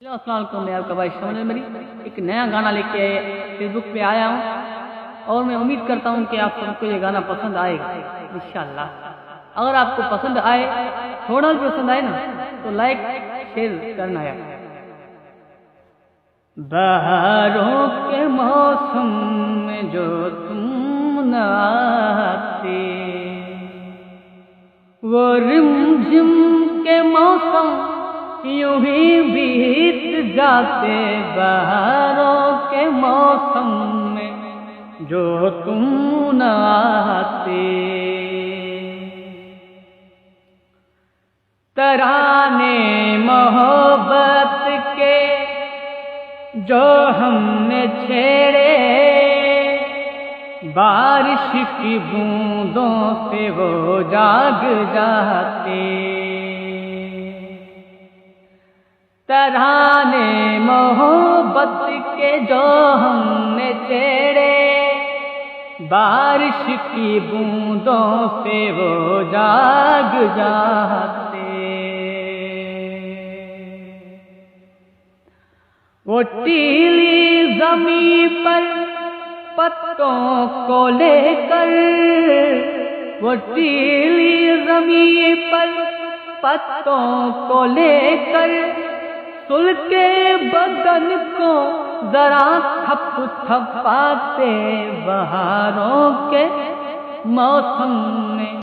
अस्सलाम वालेकुम, मैं आपका भाई शमन मेरी एक नया गाना लेके फेसबुक पे आया हूँ और मैं उम्मीद करता हूँ कि आप सबको ये गाना पसंद आएगा इंशाल्लाह। अगर आपको पसंद आए, थोड़ा भी पसंद आए ना, तो लाइक शेयर करना यार। बहारों के मौसम में जो तुम न आते, वो रिमझिम के मौसम यूं ही बीत जाते। बहारों के मौसम में जो तुम न आते, तराने मोहब्बत के जो हमने छेड़े, बारिश की बूंदों से वो जाग जाते। तराने मोहब्बत के जो हमने छेड़े, बारिश की बूंदों से वो जाग जाते। वो टीली ज़मीं पर पत्तों को लेकर, वो टीली ज़मीं पर पत्तों को लेकर, सुलके बदन को जरा थप थपाते। बहारों के मौसम में